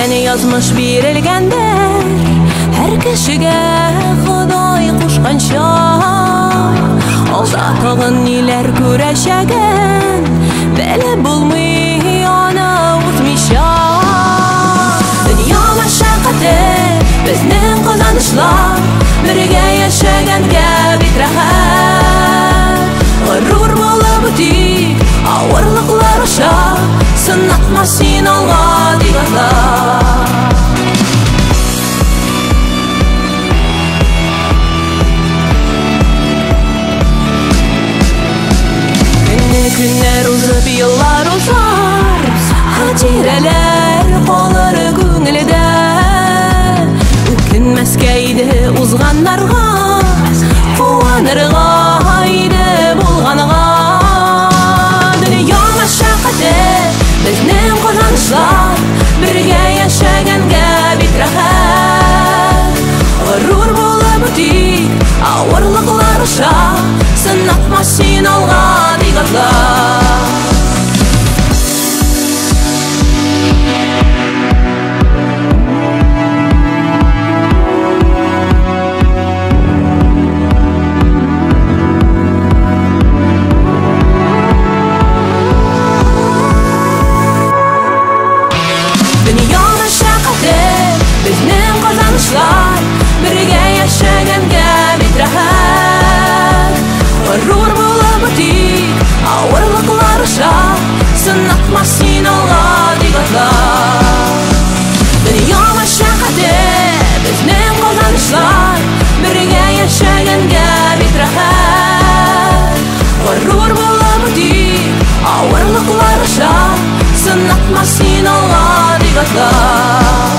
белән язмыш бирелгәндер, һәр кешегә Ходай кушканча. Алда тагын ниләр күрәчәген белеп булмый аны үтмичә. Дөнья мәшәкате безнең казанышлар, бергә яшәгәнгә бик рәхәт. Горур булып үтик авырлыклар аша, сынатма син алга тик атлап. Günler uzab, yıllar uzar, hatireler kalır күңелдә. Үкенмәскә иде узганнарга, куанырга иде булганга. Дөнья мәшәкате безнең казанышлар, бергә яшәгәнгә бик рәхәт. Горур булып үтик авырлыклар аша, сынатма син алга тик атлап. Дөнья мәшәкате безнең казанышлар, бергә яшәгәнгә бик рәхәт. Горур булып үтик авырлыклар аша, сынатма син алга тик атлап. Дөнья мәшәкате безнең казанышлар, бергә яшәгәнгә бик рәхәт. Горур булып үтик авырлыклар аша, сынатма син алга тик атлап.